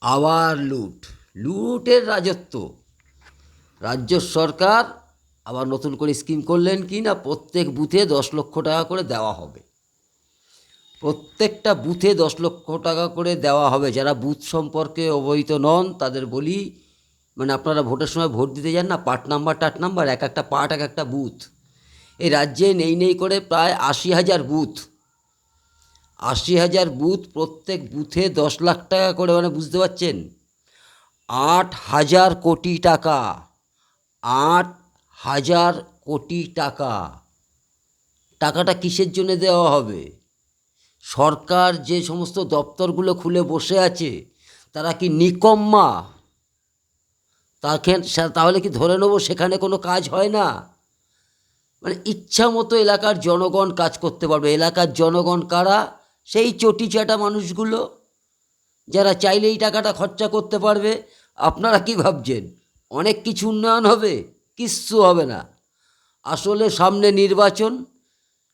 আবার লুটের রাজত্ব। রাজ্য সরকার আবার নতুন করে স্কিম করলেন কি না, প্রত্যেক বুথে 10 লক্ষ টাকা করে দেওয়া হবে। প্রত্যেকটা বুথে 10 লক্ষ টাকা করে দেওয়া হবে। যারা বুথ সম্পর্কে অবহিত নন তাদের বলি, মানে আপনারা ভোটের সময় ভোট দিতে যান না, পার্ট নাম্বার এক একটা পার্ট এক একটা বুথ। এই রাজ্যে নেই করে প্রায় 80,000 বুথ। 80,000 বুথ, প্রত্যেক বুথে 10 লাখ টাকা করে, মানে বুঝতে পারছেন 8,000 কোটি টাকা। 8,000 কোটি টাকা। টাকাটা কিসের জন্য দেওয়া হবে? সরকার যে সমস্ত দপ্তরগুলো খুলে বসে আছে তারা কি নিকম্মা? তাহলে কি ধরে নেবো সেখানে কোনো কাজ হয় না? মানে ইচ্ছা মতো এলাকার জনগণ কাজ করতে পারবে। এলাকার জনগণ কারা? সেই চটিচাটা মানুষগুলো, যারা চাইলেই টাকাটা খরচা করতে পারবে। আপনারা কি ভাবছেন অনেক কিছু উন্নয়ন হবে? কিচ্ছু হবে না। আসলে সামনে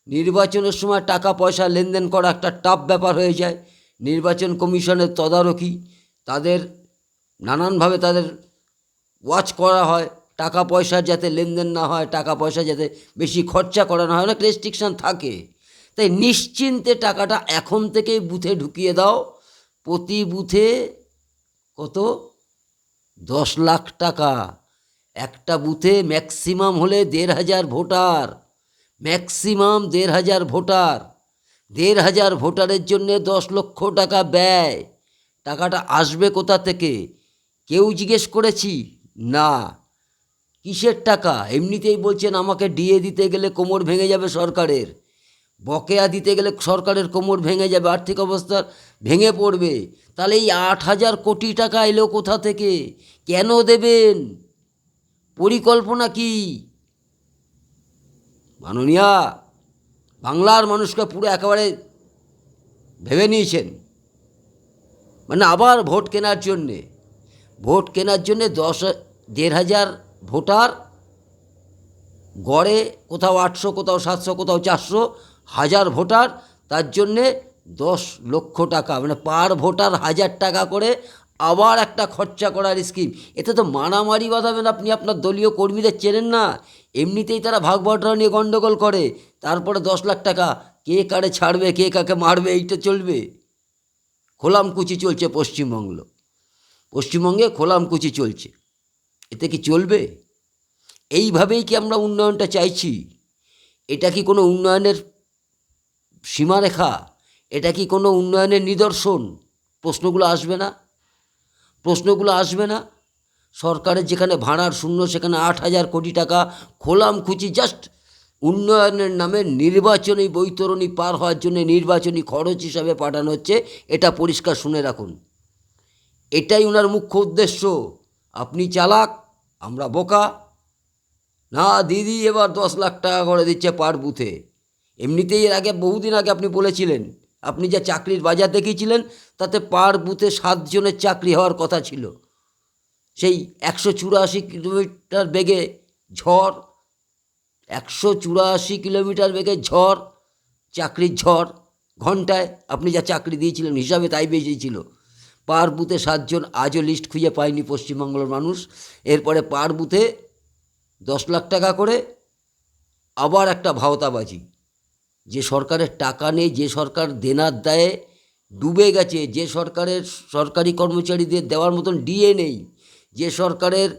নির্বাচনের সময় টাকা পয়সা লেনদেন করা একটা টাফ ব্যাপার হয়ে যায়। নির্বাচন কমিশনের তদারকি, তাদের নানানভাবে তাদের ওয়াচ করা হয়, টাকা পয়সার যাতে লেনদেন না হয়, টাকা পয়সা যাতে বেশি খরচা করা না হয়, অনেক রেস্ট্রিকশান থাকে। তাই নিশ্চিন্তে টাকাটা এখন থেকেই বুথে ঢুকিয়ে দাও। প্রতি বুথে কত? 10 লাখ টাকা। একটা বুথে ম্যাক্সিমাম হলে 1,500 ভোটার, ম্যাক্সিমাম 1,500 ভোটার। 1,500 ভোটারের জন্যে 10 লক্ষ টাকা ব্যয়। টাকাটা আসবে কোথা থেকে? কেউ জিজ্ঞেস করেছি? না। কিসের টাকা? এমনিতেই বলছেন আমাকে ডিএ দিতে গেলে কোমর ভেঙে যাবে সরকারের, বকেয়া দিতে গেলে সরকারের কোমর ভেঙে যাবে, আর্থিক অবস্থা ভেঙে পড়বে। তাহলে এই 8,000 কোটি টাকা এলো কোথা থেকে? কেন দেবেন? পরিকল্পনা কি? মাননীয়া, বাংলার মানুষকে পুরো একেবারে ভেবে নিয়েছেন। মানে আবার ভোট কেনার জন্যে 1,500 ভোটার, গড়ে কোথাও 800, কোথাও 700, কোথাও 400 হাজার ভোটার, তার জন্যে 10 লক্ষ টাকা, মানে পার ভোটার 1,000 টাকা করে আবার একটা খরচা করার স্কিম। এতে তো মারামারি বাঁধাবেন আপনি। আপনার দলীয় কর্মীদের চেনেন না, এমনিতেই তারা ভাগ বটরা নিয়ে গণ্ডগোল করে। তারপরে 10 লাখ টাকা কে কারে ছাড়বে, কে কাকে মারবে, এইটা চলবে? খোলামকুচি চলছে পশ্চিমবঙ্গে খোলামকুচি চলছে। এতে কি চলবে? এইভাবেই কি আমরা উন্নয়নটা চাইছি? এটা কি কোনো উন্নয়নের সীমারেখা? এটা কি কোনো উন্নয়নের নিদর্শন? প্রশ্নগুলো আসবে না? সরকারের যেখানে ভাড়ার শূন্য সেখানে 8,000 কোটি টাকা খোলামকুচি জাস্ট উন্নয়নের নামে নির্বাচনী বৈতরণী পার হওয়ার জন্য নির্বাচনী খরচ হিসাবে পাঠানো হচ্ছে। এটা পরিষ্কার শুনে রাখুন। এটাই ওনার মুখ্য উদ্দেশ্য। আপনি চালাক, আমরা বোকা। না দিদি, এবার 10 লাখ টাকা করে দিচ্ছে পার বুথে। এমনিতেই এর আগে বহুদিন আগে আপনি বলেছিলেন, আপনি যা চাকরির বাজার দেখিয়েছিলেন তাতে পার বুথে 7 জনের চাকরি হওয়ার কথা ছিল। সেই 184 কিলোমিটার বেগে ঝড়, 184 কিলোমিটার বেগে ঝড়, চাকরির ঝড়, ঘন্টায় আপনি যা চাকরি দিয়েছিলেন হিসাবে তাই বেশিয়েছিল। পার বুথে 7 জন, আজও লিস্ট খুঁজে পায়নি পশ্চিমবঙ্গের মানুষ। এরপরে পার বুথে 10 লাখ টাকা করে। আবার একটা ভাওতাবাজি। যে সরকারের টাকা নেই, যে সরকার দেনার দায়ে ডুবে গেছে, যে সরকারের সরকারি কর্মচারীদের দেওয়ার মতন ডিএ নেই, যে সরকারের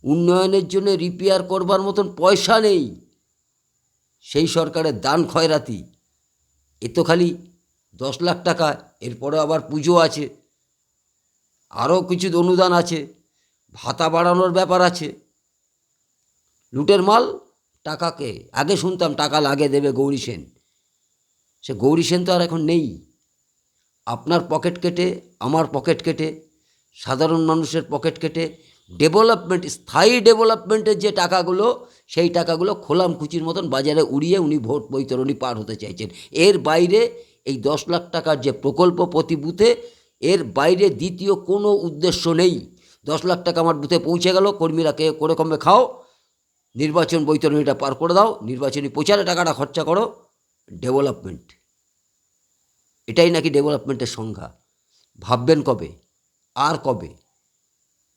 উন্নয়নের জন্য রিপেয়ার করবার মতন পয়সা নেই, সেই সরকারের দান খয়রাতি। এ তো খালি 10 লাখ টাকা। এরপরে আবার পুজো আছে, আরও কিছু অনুদান আছে, ভাতা বাড়ানোর ব্যাপার আছে। লুটের মাল। টাকাকে আগে শুনতাম টাকা লাগে দেবে গৌরী সেন। সে গৌরী সেন তো আর এখন নেই। আপনার পকেট কেটে, আমার পকেট কেটে, সাধারণ মানুষের পকেট কেটে ডেভেলপমেন্ট, স্থায়ী ডেভেলপমেন্টের যে টাকাগুলো, সেই টাকাগুলো খোলামকুচির মতন বাজারে উড়িয়ে উনি ভোট বৈতরণী পার হতে চাইছেন। এর বাইরে এই 10 লাখ টাকার যে প্রকল্প প্রতি বুথে, এর বাইরে দ্বিতীয় কোনো উদ্দেশ্য নেই। 10 লাখ টাকা আমার বুথে পৌঁছে গেল, কর্মীরা কে করে কমে খাও, নির্বাচন বৈতরণীটা পার করে দাও, নির্বাচনী প্রচারে টাকাটা খরচা করো। ডেভেলপমেন্ট, এটাই নাকি ডেভেলপমেন্টের সংজ্ঞা? ভাববেন কবে? আর কবে?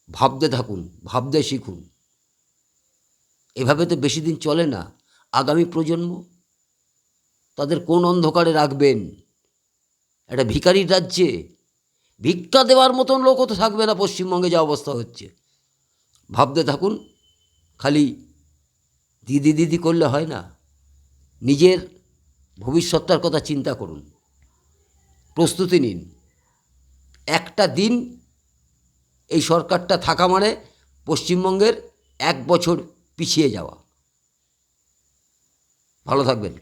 ভাবতে থাকুন, ভাবতে শিখুন। এভাবে তো বেশি দিন চলে না। আগামী প্রজন্ম তাদের কোন অন্ধকারে রাখবেন? একটা ভিখারির রাজ্যে ভিক্ষা দেওয়ার মতন লোকও তো থাকবে না পশ্চিমবঙ্গে, যা অবস্থা হচ্ছে। ভাবতে থাকুন। খালি দিদি দিদি করলে হয় না, নিজের ভবিষ্যৎটার কথা চিন্তা করুন, প্রস্তুতি নিন। একটা দিন এই সরকারটা থাকা মানে পশ্চিমবঙ্গের 1 বছর পিছিয়ে যাওয়া। ভালো থাকবেন।